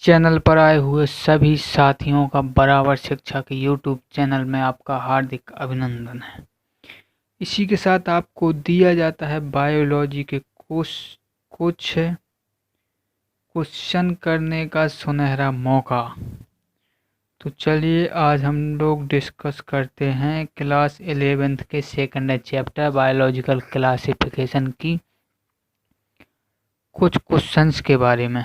Channel पर आए हुए सभी साथियों का बराबर शिक्षा के यूट्यूब चैनल में आपका हार्दिक अभिनंदन है। इसी के साथ आपको दिया जाता है बायोलॉजी के कुछ क्वेश्चन करने का सुनहरा मौका। तो चलिए आज हम लोग डिस्कस करते हैं क्लास 11th के सेकंड चैप्टर बायोलॉजिकल क्लासिफिकेशन की कुछ क्वेश्चंस के बारे में।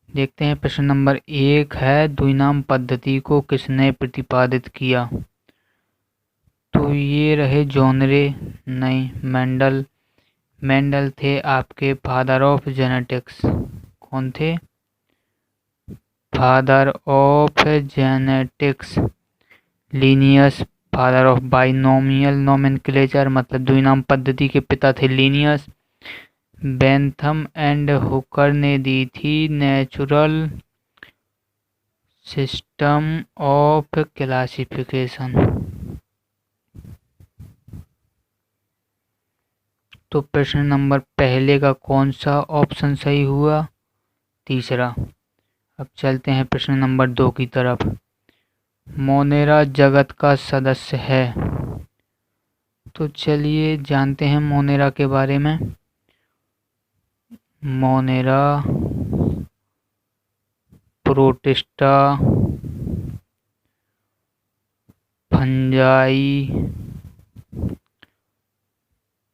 देखते हैं प्रश्न नंबर 1 है, द्विनाम पद्धति को किसने प्रतिपादित किया? तो ये रहे जॉनरे, नहीं मेंडल थे आपके फादर ऑफ जेनेटिक्स। कौन थे? Father of genetics. Linnaeus father of binomial nomenclature, मतलब द्विनाम पद्धति के पिता थे लीनियस। बेंथम एंड हुकर ने दी थी नेचुरल सिस्टम ऑफ क्लासिफिकेशन। तो प्रश्न नंबर पहले का कौन सा ऑप्शन सही हुआ? तीसरा। अब चलते हैं प्रश्न नंबर 2 की तरफ। मोनेरा जगत का सदस्य है। तो चलिए जानते हैं मोनेरा के बारे में। मोनेरा प्रोटिस्टा, फंजाई,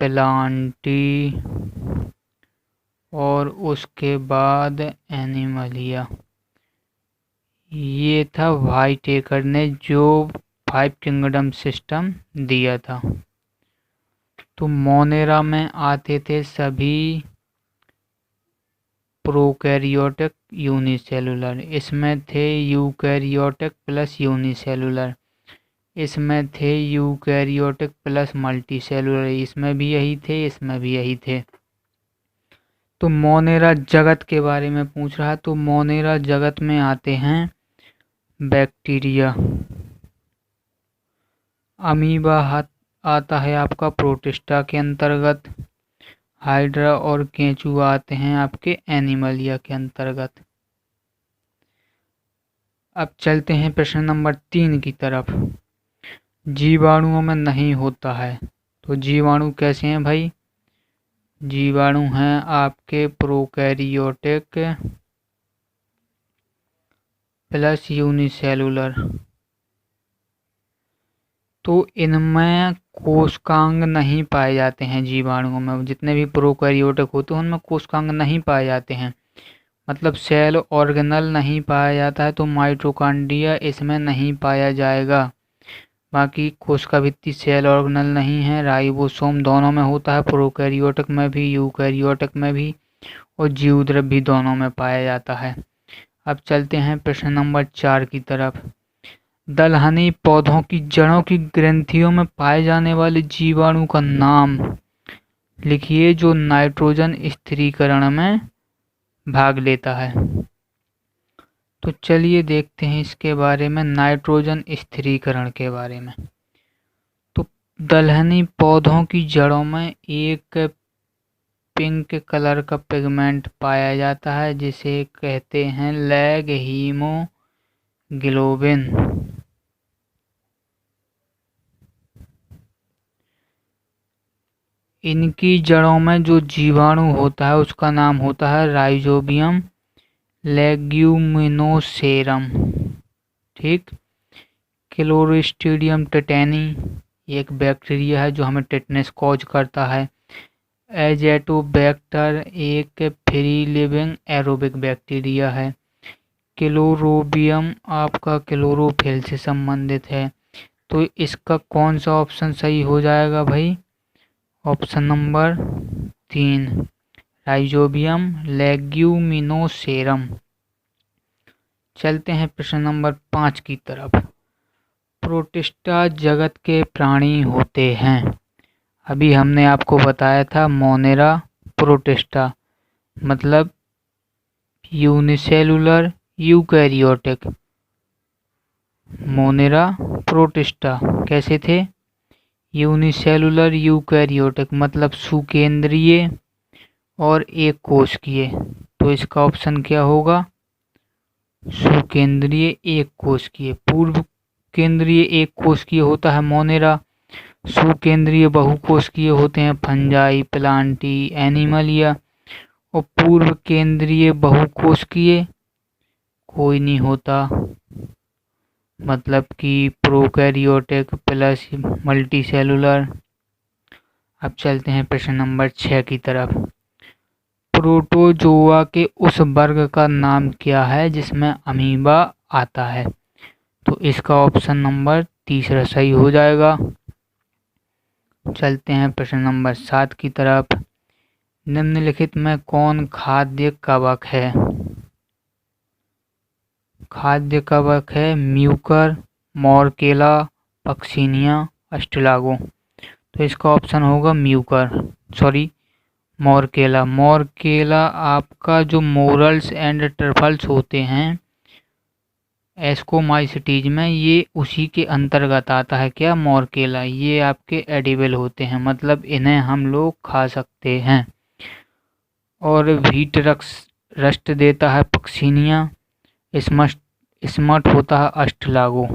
प्लांटी और उसके बाद एनिमलिया। ये था व्हाइटेकर ने जो 5 किंगडम सिस्टम दिया था। तो मोनेरा में आते थे सभी प्रोकैरियोटिक यूनिसेलुलर, इसमें थे यूकैरियोटिक प्लस यूनिसेलुलर, इसमें थे यूकैरियोटिक प्लस मल्टीसेलुलर, इसमें भी यही थे, इसमें भी यही थे। तो मोनेरा जगत के बारे में पूछ रहा है, तो मोनेरा जगत में आते हैं बैक्टीरिया। अमीबा आता है आपका प्रोटिस्टा के अंतर्गत। हाइड्रा और केंचुआ आते हैं आपके एनिमलिया के अंतर्गत। अब चलते हैं प्रश्न नंबर 3 की तरफ। जीवाणुओं में नहीं होता है। तो जीवाणु कैसे हैं भाई? जीवाणु हैं आपके प्रोकैरियोटिक प्लस यूनिसेलुलर। तो इनमें कोशिकांग नहीं पाए जाते हैं। जीवाणुओं में जितने भी प्रोकैरियोटिक होते हैं उनमें कोशिकांग नहीं पाए जाते हैं, मतलब सेल ऑर्गेनल नहीं पाया जाता है। तो माइटोकॉन्ड्रिया इसमें नहीं पाया जाएगा। बाकी कोशिका भित्ति सेल ऑर्गेनल नहीं है। राइबोसोम दोनों में होता है, प्रोकैरियोटिक में भी, यूकैरियोटिक में भी, और जीवद्रव्य भी दोनों में पाया जाता है। अब चलते हैं प्रश्न नंबर 4 की तरफ। दलहनी पौधों की जड़ों की ग्रंथियों में पाए जाने वाले जीवाणु का नाम लिखिए जो नाइट्रोजन स्थिरीकरण में भाग लेता है। तो चलिए देखते हैं इसके बारे में, नाइट्रोजन स्थिरीकरण के बारे में। तो दलहनी पौधों की जड़ों में एक पिंक कलर का पिगमेंट पाया जाता है जिसे कहते हैं लैग हीमोग्लोबिन। इनकी जड़ों में जो जीवाणु होता है उसका नाम होता है राइजोबियम लेग्यूमिनोसेरम। ठीक। क्लोस्ट्रीडियम टेटेनी एक बैक्टीरिया है जो हमें टेटनस कॉज करता है। एजेटोबैक्टर एक फ्री लिविंग एरोबिक बैक्टीरिया है। क्लोरोबियम आपका क्लोरोफिल से संबंधित है। तो इसका कौन सा ऑप्शन सही हो जाएगा भाई? Option number 3 rhizobium leguminosarum. चलते हैं प्रश्न नंबर 5 की तरफ। प्रोटिस्टा जगत के प्राणी होते हैं। अभी हमने आपको बताया था मोनेरा प्रोटिस्टा मतलब यूनिसेलुलर यूकैरियोटिक। मोनेरा प्रोटिस्टा कैसे थे? यूनिसेलुलर यूकैरियोटिक मतलब सुकेंद्रीय और एक कोशिकीय। तो इसका ऑप्शन क्या होगा? सुकेंद्रीय एक कोशिकीय। पूर्व केंद्रीय एक कोशिकीय होता है मोनेरा, सुकेंद्रीय बहुकोशिकीय होते हैं फंजाई, प्लांटी, एनिमलिया, और पूर्व केंद्रीय बहुकोशिकीय कोई नहीं होता, मतलब कि प्रोकैरियोटिक प्लस मल्टीसेलुलर। अब चलते हैं प्रश्न नंबर 6 की तरफ। प्रोटोजोआ के उस वर्ग का नाम क्या है जिसमें अमीबा आता है? तो इसका ऑप्शन नंबर तीसरा सही हो जाएगा। चलते हैं प्रश्न नंबर 7 की तरफ। निम्नलिखित में कौन खाद्य कवक है? खाद्य कवक है म्यूकर, मोरकेला, पक्सिनिया, अस्टिलागो। तो इसका ऑप्शन होगा मोरकेला। मोरकेला आपका जो मोरल्स एंड ट्रफल्स होते हैं एस्कोमाइसिटीज में, ये उसी के अंतर्गत आता है। क्या? मोरकेला। ये आपके एडिबल होते हैं, मतलब इन्हें हम लोग खा सकते हैं। और व्हीट रस्ट देता है पक्सिनिया, स्मट होता है अस्टिलागो।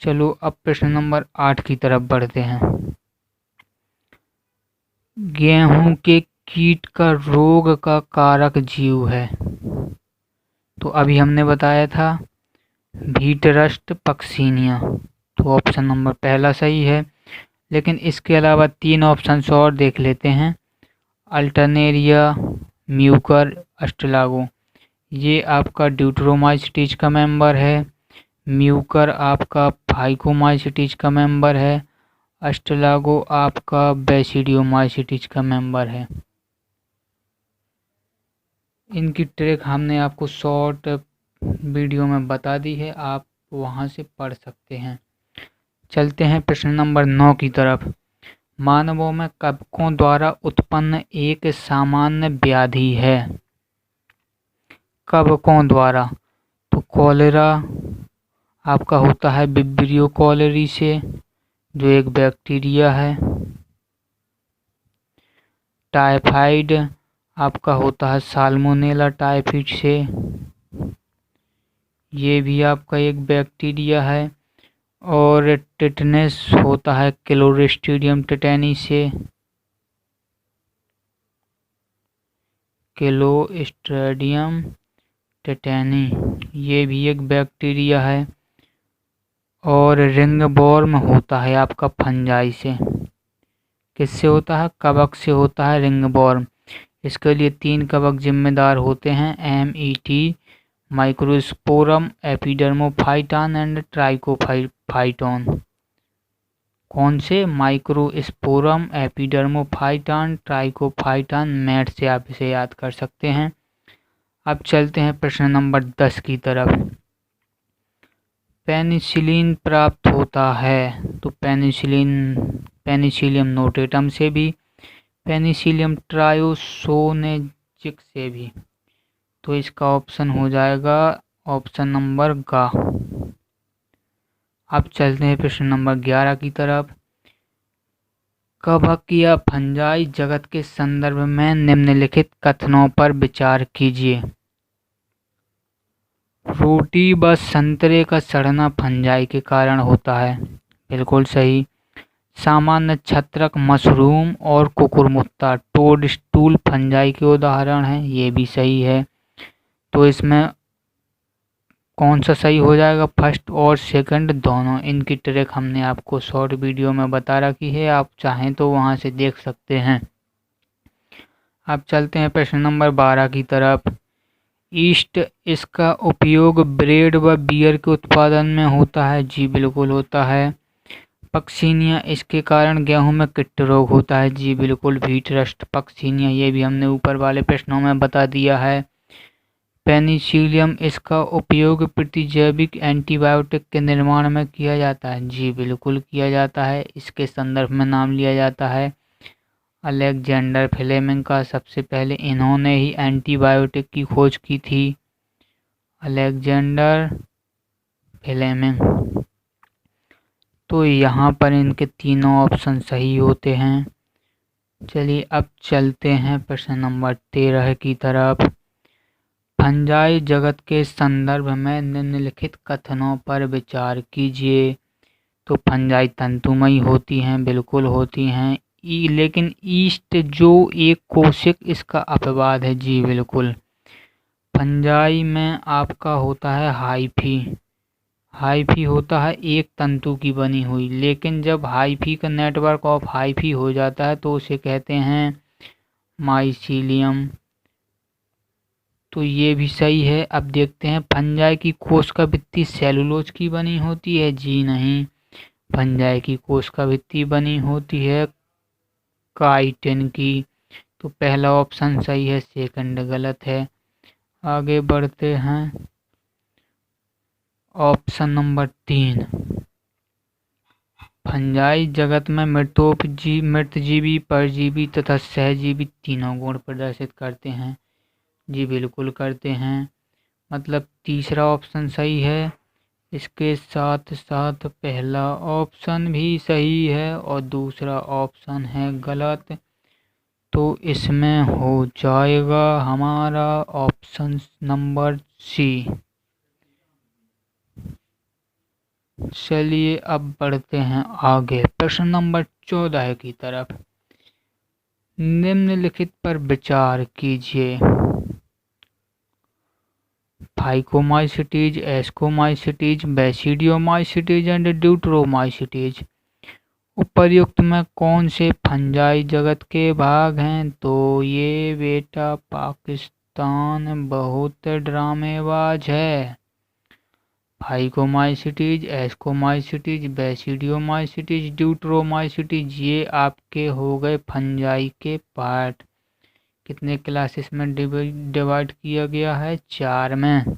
चलो अब प्रश्न नंबर 8 की तरफ बढ़ते हैं। गेहूं के कीट का रोग का कारक जीव है? तो अभी हमने बताया था व्हीट रस्ट पक्सिनिया, तो ऑप्शन नंबर पहला सही है। लेकिन इसके अलावा 3 ऑप्शन और देख लेते हैं। Alternaria, Mucor, Ustilago. ये आपका ड्यूटेरोमाइसिटीज का मेंबर है, म्यूकर आपका फाइकोमाइसिटीज का मेंबर है, अस्टिलागो आपका बेसिडियोमाइसिटीज का मेंबर है। इनकी ट्रिक हमने आपको शॉर्ट वीडियो में बता दी है, आप वहां से पढ़ सकते हैं। चलते हैं प्रश्न नंबर 9 की तरफ। मानवों में कवकों द्वारा उत्पन्न एक सामान्य व्याधि है? कवकों द्वारा तो कॉलेरा आपका होता है विब्रियो कॉलेरी से, जो एक बैक्टीरिया है। टाइफाइड आपका होता है साल्मोनेला टाइफिड से, ये भी आपका एक बैक्टीरिया है। और टिटनेस होता है क्लोस्ट्रीडियम टिटेनी से, क्लोस्ट्रीडियम टिटेनी, ये भी एक बैक्टीरिया है। और रिंगवॉर्म होता है आपका फंजाई से। किससे होता है? कवक से होता है रिंगवॉर्म। इसके लिए 3 कवक जिम्मेदार होते हैं, MET, microsporum, Epidermophyton and Trichophyton. कौन से? Microsporum, Epidermophyton, Trichophyton. मैट से आप इसे याद कर सकते हैं। अब चलते हैं प्रश्न नंबर 10 की तरफ। पेनिसिलिन प्राप्त होता है? तो पेनिसिलियम नोटेटम से भी, पेनिसिलियम ट्रायोसोनेजिक से भी। तो इसका ऑप्शन हो जाएगा ऑप्शन नंबर गा। अब चलते हैं प्रश्न नंबर 11 की तरफ। कवक या फंजाई जगत के संदर्भ में निम्नलिखित कथनों पर विचार कीजिए। रोटी व संतरे का सड़ना फंजाई के कारण होता है, बिल्कुल सही। सामान्य छत्रक, मशरूम और कुकुरमुत्ता, टोडस्टूल फंजाई के उदाहरण हैं, ये भी सही है। तो इसमें कौन सा सही हो जाएगा? फर्स्ट और सेकंड दोनों। इनकी ट्रिक हमने आपको शॉर्ट वीडियो में बता रखी है, आप चाहें तो वहां से देख सकते हैं। अब चलते हैं प्रश्न नंबर 12 की तरफ। ईस्ट, इसका उपयोग ब्रेड व बियर के उत्पादन में होता है? जी बिल्कुल होता है। पक्सिनिया, इसके कारण गेहूं में कीट रोग होता है? जी बिल्कुल, व्हीट रस्ट पक्सिनिया, ये भी हमने ऊपर वाले प्रश्नों में बता दिया है। पेनिसिलियम, इसका उपयोग प्रतिजैविक एंटीबायोटिक के निर्माण में किया जाता है? जी बिल्कुल किया जाता है। इसके संदर्भ में नाम लिया जाता है अलेक्जेंडर फ्लेमिंग का। सबसे पहले इन्होंने ही एंटीबायोटिक की खोज की थी, अलेक्जेंडर फ्लेमिंग। तो यहाँ पर इनके तीनों ऑप्शन सही होते हैं। चलिए अब चलते हैं प्रश्न नंबर 13 की तरफ। फंजाई जगत के संदर्भ में निम्नलिखित कथनों पर विचार कीजिए। तो फंजाई तंतुमयी होती हैं, बिल्कुल होती हैं। लेकिन ईस्ट जो एक कोशिक, इसका अपवाद है जी बिल्कुल। फंजाई में आपका होता है हाइफी। हाइफी होता है एक तंतु की बनी हुई, लेकिन जब हाइफी का नेटवर्क ऑफ हाइफी हो जाता है तो उसे कहते हैं माइसीलियम। तो ये भी सही है। अब देखते हैं फंजाई की कोशिका भित्ति सेलुलोज की बनी होती है जी नहीं। फंजाई की कोशिका भित्ति बनी होती है काइटिन की। तो पहला ऑप्शन सही है, सेकंड गलत है। आगे बढ़ते हैं। ऑप्शन नंबर 3, फंजाई जगत में मृतजीवी, परजीवी तथा सहजीवी तीनों गुण प्रदर्शित करते हैं जी बिल्कुल करते हैं। मतलब तीसरा ऑप्शन सही है। इसके साथ साथ पहला ऑप्शन भी सही है और दूसरा ऑप्शन है गलत। तो इसमें हो जाएगा हमारा ऑप्शन नंबर सी। चलिए अब बढ़ते हैं आगे प्रश्न नंबर 14 की तरफ। निम्नलिखित पर विचार कीजिए। Phycomycetes, ascomycetes, basidiomycetes and Deuteromycetes उपर्युक्त में कौन से फंजाई जगत के भाग हैं? तो ये बेटा पाकिस्तान बहुत ड्रामेबाज है। फाइकोमाइसिटीज, एस्कोमाइसिटीज, बेसिडियोमाइसिटीज, ड्यूटरोमाइसिटीज ये आपके हो गए फंजाई के पार्ट। कितने क्लासेस में डिवाइड किया गया है? 4 में।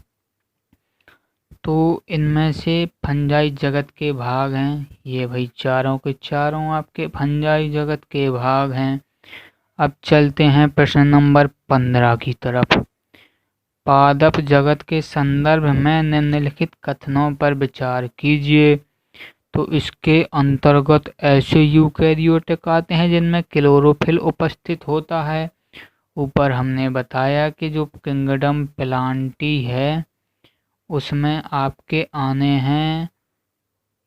तो इनमें से फंजाई जगत के भाग हैं ये भाई चारों के चारों आपके फंजाई जगत के भाग हैं। अब चलते हैं प्रश्न नंबर 15 की तरफ। पादप जगत के संदर्भ में निम्नलिखित कथनों पर विचार कीजिए। तो इसके अंतर्गत ऐसे यूकैरियोटिक आते हैं जिनमें क्लोरोफिल उपस्थित होता है। ऊपर हमने बताया कि जो किंगडम प्लांटी है उसमें आपके आने हैं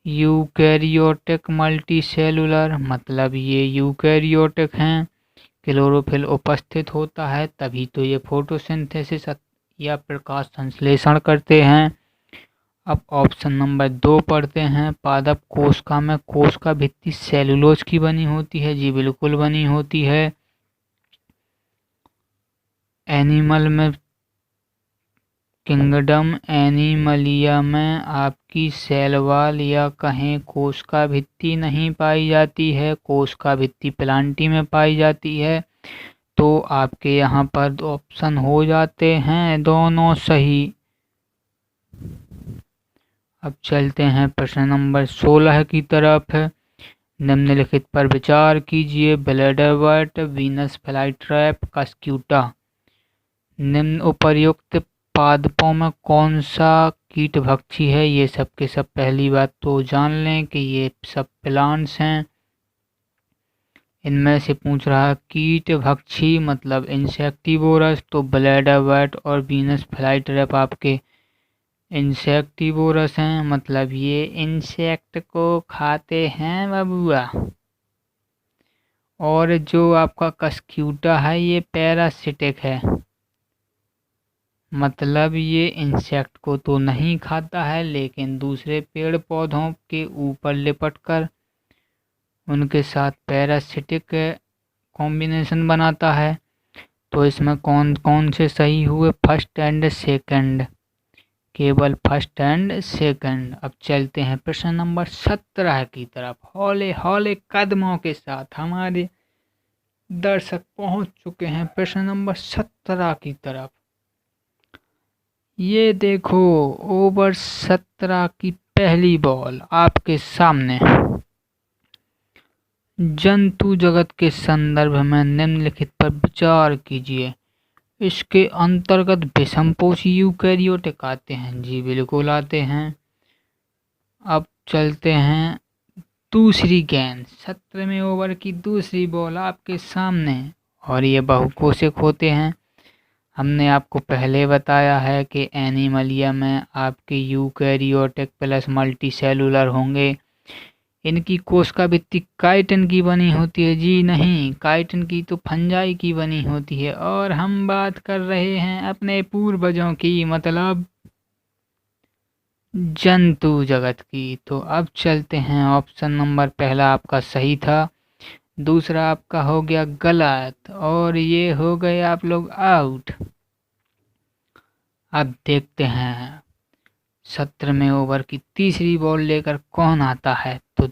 यूकैरियोटिक मल्टीसेलुलर, मतलब ये यूकैरियोटिक हैं। क्लोरोफिल उपस्थित होता है तभी तो ये फोटोसिंथेसिस या प्रकाश संश्लेषण करते हैं। अब ऑप्शन नंबर 2 पढ़ते हैं। पादप कोशिका में कोशिका भित्ति सेलुलोज की बनी होती है जी बिल्कुल बनी होती है। एनिमल में किंगडम एनिमलिया में आपकी सेल वॉल या कहें कोशिका भित्ति नहीं पाई जाती है, कोशिका भित्ति प्लांटी में पाई जाती है। तो आपके यहाँ पर ऑप्शन हो जाते हैं दोनों सही। अब चलते हैं प्रश्न नंबर 16 की तरफ। निम्नलिखित पर विचार कीजिए। ब्लैडरवर्ट, वीनस फ्लाईट्रैप, कस्क्यूटा निम्न उपर्युक्त पादपों में कौन सा कीट भक्षी है? ये सब के सब पहली बात तो जान लें कि ये सब प्लांट्स हैं। इनमें से पूछ रहा है कीट भक्षी मतलब इंसेक्टिवोरस। तो ब्लैडरवर्ट और वीनस फ्लाईट्रैप आपके इंसेक्टिवोरस हैं, मतलब ये इंसेक्ट को खाते हैं बबुआ। और जो आपका कस्क्यूटा है ये पैरासिटिक है, मतलब ये इंसेक्ट को तो नहीं खाता है लेकिन दूसरे पेड़ पौधों के ऊपर लिपट कर उनके साथ पैरासिटिक कॉम्बिनेशन बनाता है। तो इसमें कौन कौन से सही हुए? फर्स्ट एंड सेकंड, केवल फर्स्ट एंड सेकंड। अब चलते हैं प्रश्न नंबर 17 की तरफ। हौले हौले कदमों के साथ हमारे दर्शक पहुंच चुके हैं प्रश्न नंबर 17 की तरफ। ये देखो ओवर 17 की पहली बॉल आपके सामने। जंतु जगत के संदर्भ में निम्नलिखित पर विचार कीजिए। इसके अंतर्गत विषमपोषी यूकैरियोटिक आते हैं जी बिल्कुल आते हैं। अब चलते हैं दूसरी गेंद 17वें ओवर की दूसरी बॉल आपके सामने, और ये बहुकोशिक होते हैं। हमने आपको पहले बताया है कि एनिमलिया में आपके यूकैरियोटिक प्लस मल्टीसेलुलर होंगे। इनकी कोशिका भित्ति काइटिन की बनी होती है। जी नहीं, काइटिन की तो फंजाई की बनी होती है। और हम बात कर रहे हैं अपने पूर्वजों की, मतलब जंतु जगत की। तो अब चलते हैं, ऑप्शन नंबर पहला आपका सही था, दूसरा आपका हो गया गलत, और ये हो गए आप लोग आउट। अब देखते हैं 17वें ओवर की तीसरी बॉल लेकर कौन आता है। तो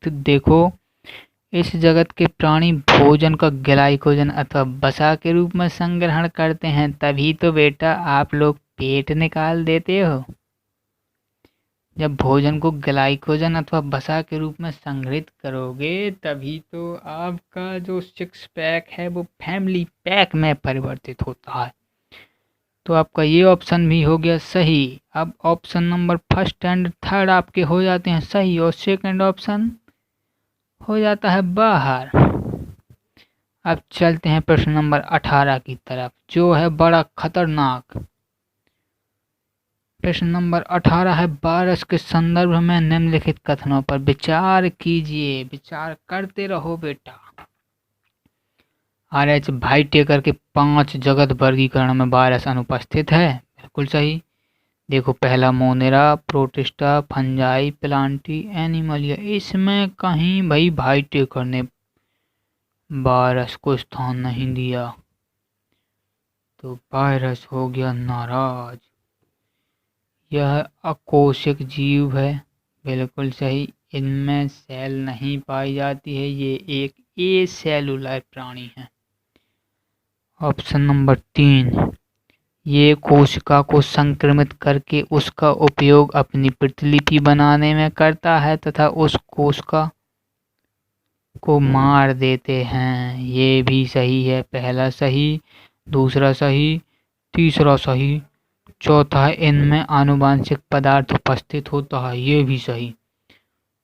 देखो, इस जगत के प्राणी भोजन का ग्लाइकोजन अथवा वसा के रूप में संग्रहण करते हैं, तभी तो बेटा आप लोग पेट निकाल देते हो। जब भोजन को ग्लाइकोजन अथवा वसा के रूप में संग्रहित करोगे, तभी तो आपका जो सिक्स पैक है वो फैमिली पैक में परिवर्तित होता है। तो आपका ये ऑप्शन भी हो गया सही। अब option number first and third आपके हो जाते हैं सही, और सेकंड ऑप्शन हो जाता है बाहर। अब चलते हैं प्रश्न नंबर 18 की तरफ, जो है बड़ा खतरनाक। प्रश्न नंबर 18 है, वायरस के संदर्भ में निम्नलिखित कथनों पर विचार कीजिए। विचार करते रहो बेटा। RH भाइटेकर के 5 जगत वर्गीकरण में वायरस अनुपस्थित है, बिल्कुल सही। देखो, पहला Monera, protista, fungi, Plantae, Animalia, इसमें कहीं भाई भाइटेकर ने वायरस को स्थान नहीं दिया, तो वायरस हो गया नाराज। यह अकोशिक जीव है, बिल्कुल सही। इनमें सेल नहीं पाई जाती है, ये एक एसेलुलर प्राणी है। ऑप्शन नंबर 3, ये कोशिका को संक्रमित करके उसका उपयोग अपनी प्रतिलिपि बनाने में करता है तथा उस कोशिका को मार देते हैं। ये भी सही है, पहला सही, दूसरा सही, तीसरा सही, चौथा है इनमें आनुवांशिक पदार्थ उपस्थित होता है, ये भी सही।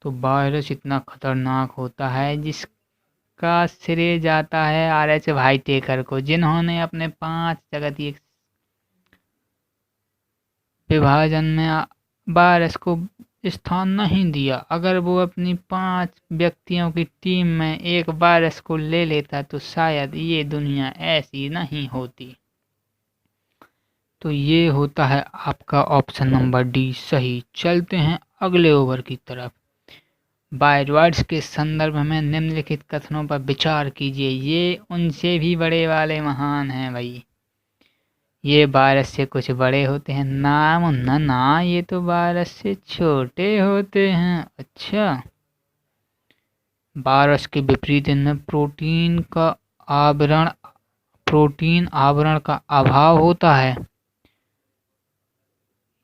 तो वायरस इतना खतरनाक होता है जिसका श्रेय जाता है RH भाइटेकर को, जिन्होंने अपने 5 जगतीय विभाजन में वायरस को स्थान नहीं दिया। अगर वो अपनी 5 व्यक्तियों की टीम में एक वायरस को ले लेता तो शायद ये दुनिया ऐसी नहीं होती। तो ये होता है आपका ऑप्शन नंबर डी सही। चलते हैं अगले ओवर की तरफ। वायरस के संदर्भ में निम्नलिखित कथनों पर विचार कीजिए। ये उनसे भी बड़े वाले महान हैं भाई, ये वायरस से कुछ बड़े होते हैं। नाम ना, ये तो वायरस से छोटे होते हैं। अच्छा, वायरस के विपरीत इनमें प्रोटीन आवरण का अभाव होता है।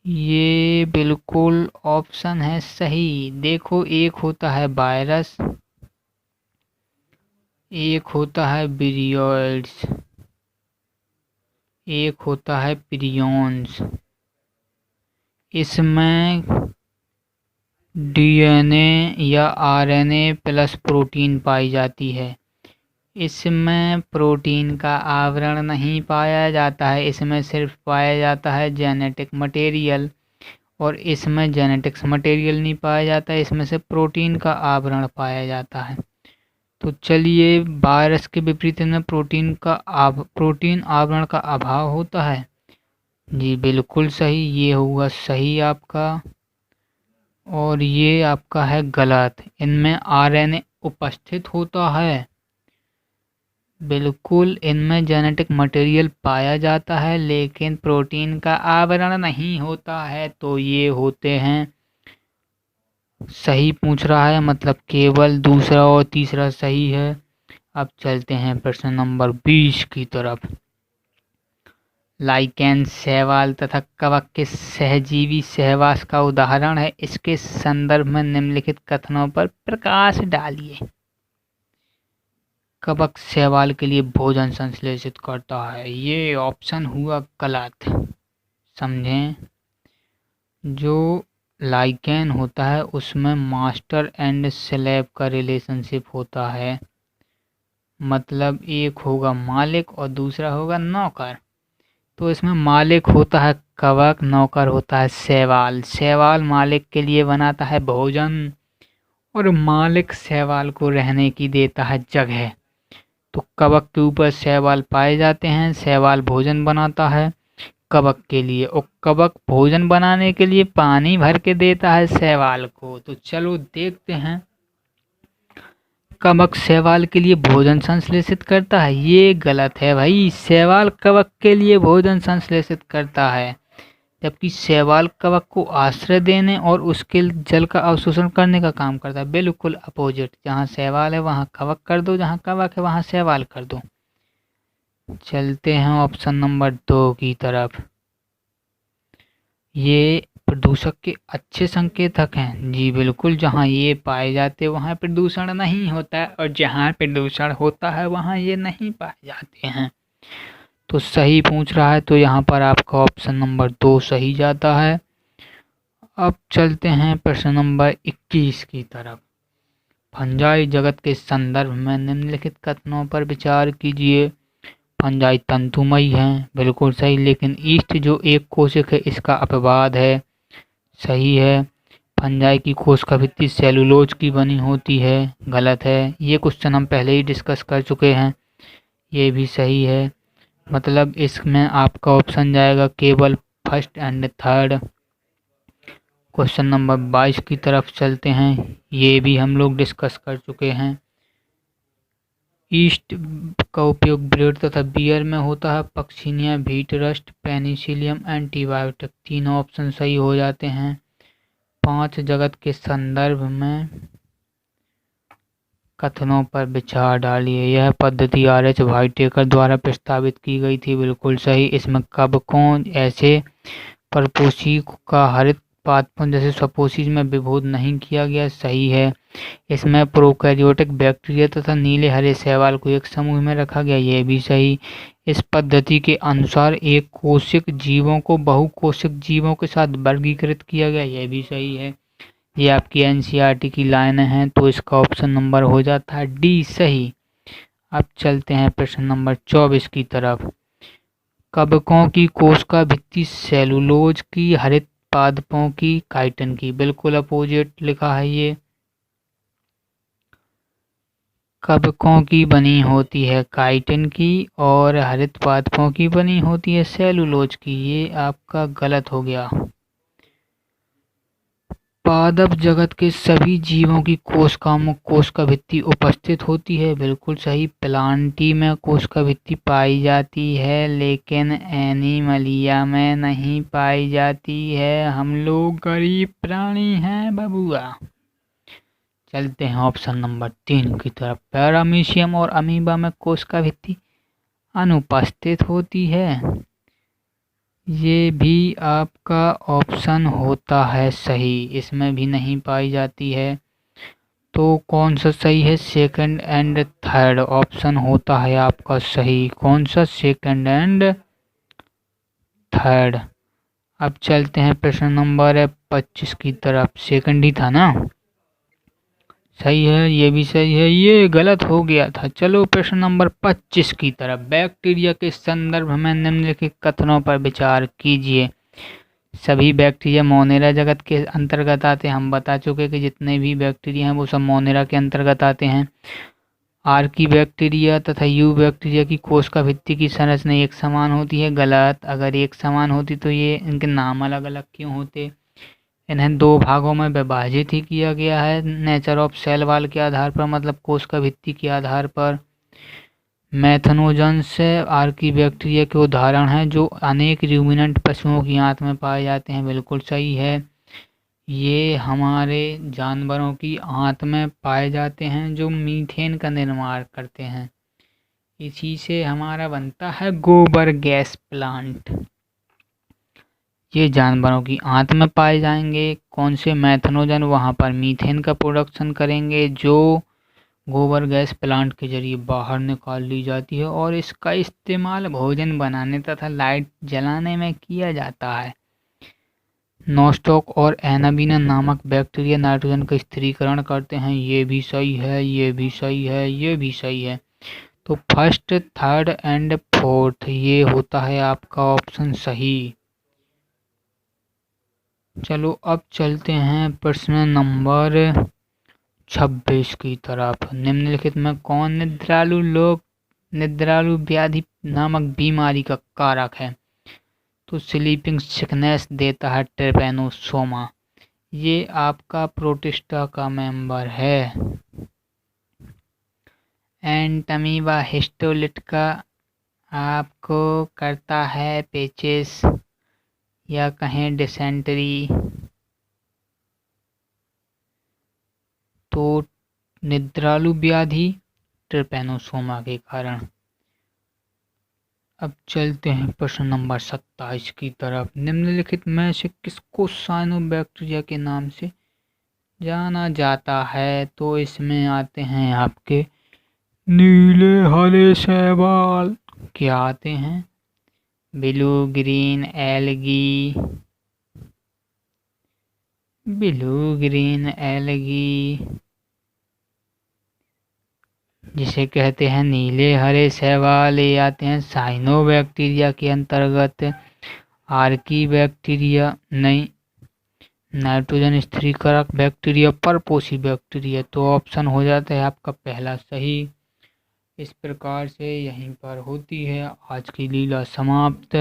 ये बिल्कुल ऑप्शन है सही। देखो, एक होता है वायरस, एक होता है विरियोइड्स, एक होता है प्रियॉन्स। इसमें DNA या RNA प्लस प्रोटीन पाई जाती है। इसमें प्रोटीन का आवरण नहीं पाया जाता है, इसमें सिर्फ पाया जाता है जेनेटिक मटेरियल, और इसमें जेनेटिक्स मटेरियल नहीं पाया जाता है, इसमें से प्रोटीन का आवरण पाया जाता है। तो चलिए, वायरस के विपरीत में प्रोटीन आवरण का अभाव होता है। जी बिल्कुल सही, ये हुआ सही आपका, और ये आपका है गलत। इनमें RNA उपस्थित होता है, बिल्कुल। इनमें जेनेटिक मटेरियल पाया जाता है, लेकिन प्रोटीन का आवरण नहीं होता है। तो ये होते हैं सही पूछ रहा है, मतलब केवल दूसरा और तीसरा सही है। अब चलते हैं प्रश्न नंबर 20 की तरफ। लाइकेन, शैवाल तथा कवक के सहजीवी सहवास का उदाहरण है। इसके संदर्भ में निम्नलिखित कथनों पर प्रकाश डालिए। कवक शैवाल के लिए भोजन संश्लेषित करता है, ये ऑप्शन हुआ गलत। समझें, जो लाइकेन होता है उसमें मास्टर एंड स्लेव का रिलेशनशिप होता है। मतलब एक होगा मालिक और दूसरा होगा नौकर। तो इसमें मालिक होता है कवक, नौकर होता है शैवाल। शैवाल मालिक के लिए बनाता है भोजन और मालिक शैवाल को रहने की देता है जगह। तो कवक के ऊपर शैवाल पाए जाते हैं। शैवाल भोजन बनाता है कवक के लिए और कवक भोजन बनाने के लिए पानी भर के देता है शैवाल को। तो चलो देखते हैं, कवक शैवाल के लिए भोजन संश्लेषित करता है। ये गलत है भाई, शैवाल कवक के लिए भोजन संश्लेषित करता है, जबकि शैवाल कवक को आश्रय देने और उसके जल का अवशोषण करने का काम करता है। बिल्कुल अपोजिट, जहाँ शैवाल है वहाँ कवक कर दो, जहाँ कवक है वहाँ शैवाल कर दो। चलते हैं ऑप्शन नंबर 2 की तरफ। ये प्रदूषक के अच्छे संकेतक हैं। जी बिल्कुल, जहाँ ये पाए जाते वहाँ प्रदूषण नहीं होता है और जहाँ प्रदूषण होता है वहाँ ये नहीं पाए जाते हैं। तो सही पूछ रहा है, तो यहाँ पर आपका ऑप्शन नंबर 2 सही जाता है। अब चलते हैं प्रश्न नंबर 21 की तरफ। फंजाई जगत के संदर्भ में निम्नलिखित कथनों पर विचार कीजिए। फंजाई तंतुमयी हैं, बिल्कुल सही, लेकिन ईस्ट जो एक कोशिक है इसका अपवाद है। सही है। फंजाई की कोशिका भित्ति सेलुलोज की बनी होती है, गलत है। ये क्वेश्चन हम पहले ही डिस्कस कर चुके हैं, ये भी सही है। मतलब इसमें आपका ऑप्शन जाएगा केवल first and third. Question number 22 की तरफ चलते हैं, ये भी हम लोग डिस्कस कर चुके हैं। ईस्ट का उपयोग ब्रेड तथा बियर में होता है। Puccinia, wheat rust, Penicillium, antibiotic, तीनों ऑप्शन सही हो जाते हैं। 5 जगत के संदर्भ में कथनों पर विचार डालिए। यह पद्धति आर.एच. व्हाइटेकर द्वारा प्रस्तावित की गई थी, बिल्कुल सही। इसमें कवकों ऐसे परपोषी का हरित पादपों जैसे स्वपोषी में विभेद नहीं किया गया, सही है। इसमें प्रोकैरियोटिक बैक्टीरिया तथा नीले हरे शैवाल को एक समूह में रखा गया, यह भी सही। इस पद्धति के अनुसार एक कोशिक जीवों को बहुकोशिक जीवों के साथ वर्गीकृत किया गया, यह भी सही है। ये आपकी एनसीईआरटी की लाइन है, तो इसका ऑप्शन नंबर हो जाता है डी सही। अब चलते हैं प्रश्न नंबर 24 की तरफ। कवकों की कोशिका भित्ति सेलुलोज की, हरित पादपों की काइटिन की, बिल्कुल अपोजिट लिखा है। ये कवकों की बनी होती है काइटिन की और हरित पादपों की बनी होती है सेलुलोज की, ये आपका गलत हो गया। पादप जगत के सभी जीवों की कोशिकाओं में कोशिका भित्ति उपस्थित होती है, बिल्कुल सही। प्लांटी में कोशिका भित्ति पाई जाती है, लेकिन एनिमलिया में नहीं पाई जाती है। हम लोग गरीब प्राणी हैं बबुआ। चलते हैं ऑप्शन नंबर 3 की तरफ। पैरामीशियम और अमीबा में कोशिका भित्ति अनुपस्थित होती है, ये भी आपका ऑप्शन होता है सही, इसमें भी नहीं पाई जाती है। तो कौन सा सही है? सेकंड एंड थर्ड ऑप्शन होता है आपका सही। कौन सा? Second and third. अब चलते हैं प्रश्न नंबर 25 की तरफ। सेकंड ही था ना? सही है, ये भी सही है, ये गलत हो गया था। चलो प्रश्न नंबर 25 की तरफ। बैक्टीरिया के संदर्भ में निम्नलिखित कथनों पर विचार कीजिए। सभी बैक्टीरिया मोनेरा जगत के अंतर्गत आते हैं, हम बता चुके कि जितने भी बैक्टीरिया हैं वो सब मोनेरा के अंतर्गत आते हैं। आर्की बैक्टीरिया तथा यू बैक्टीरिया की कोशिका भित्ति की संरचना एक समान होती है, गलत। अगर एक समान होती तो ये इनके नाम अलग अलग क्यों होते? इन्हें 2 भागों में विभाजित ही किया गया है नेचर ऑफ सेल वॉल के आधार पर, मतलब कोशिका भित्ति के आधार पर। मैथनोजन्स आर्की बैक्टीरिया के उदाहरण हैं जो अनेक रूमिनेंट पशुओं की आंत में पाए जाते हैं, बिल्कुल सही है। ये हमारे जानवरों की आंत में पाए जाते हैं जो मीथेन का निर्माण करते हैं, इसी से हमारा बनता है गोबर गैस प्लांट। ये जानवरों की आंत में पाए जाएंगे। कौन से? मैथनोजन। वहाँ पर मीथेन का प्रोडक्शन करेंगे जो गोबर गैस प्लांट के जरिए बाहर निकाल ली जाती है और इसका इस्तेमाल भोजन बनाने तथा लाइट जलाने में किया जाता है। नोस्टॉक और एनाबीना नामक बैक्टीरिया नाइट्रोजन का स्थिरीकरण करते हैं। ये भी सही है, ये भी सही है, ये भी सही है। तो फर्स्ट, थर्ड एंड फोर्थ ये होता है आपका ऑप्शन सही। चलो अब चलते हैं प्रश्न नंबर 26 की तरफ। निम्नलिखित में कौन निद्रालु व्याधि नामक बीमारी का कारक है? तो स्लीपिंग सिकनेस देता है ट्रिपैनोसोमा। ये आपका प्रोटिस्टा का मेंबर है। एंटमीबा हिस्टोलिटिका आपको करता है पेचिस या कहें डिसेंट्री। तो निद्रालु व्याधि ट्रिपैनोसोमा के कारण। अब चलते हैं प्रश्न नंबर 27 की तरफ। निम्नलिखित में से किसको साइनोबैक्टीरिया के नाम से जाना जाता है? तो इसमें आते हैं आपके नीले हरे शैवाल। क्या आते हैं? Blue green algae, blue green algae जिसे कहते हैं नीले हरे शैवाल, ये आते हैं साइनोबैक्टीरिया के अंतर्गत। आर्की बैक्टीरिया नहीं, नाइट्रोजन स्थिरीकारक बैक्टीरिया, परपोषी बैक्टीरिया। तो ऑप्शन हो जाता है आपका पहला सही। इस प्रकार से यहीं पर होती है आज की लीला समाप्त।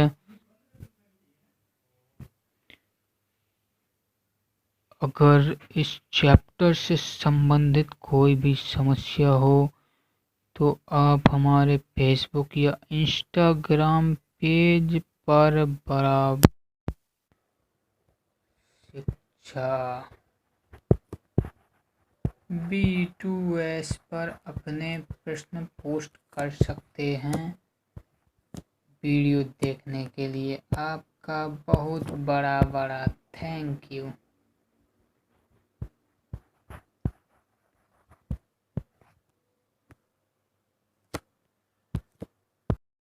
अगर इस चैप्टर से संबंधित कोई भी समस्या हो तो आप हमारे फेसबुक या इंस्टाग्राम पेज पर बराबर शिक्षा B2S पर अपने प्रश्न पोस्ट कर सकते हैं। वीडियो देखने के लिए आपका बहुत बड़ा थैंक यू।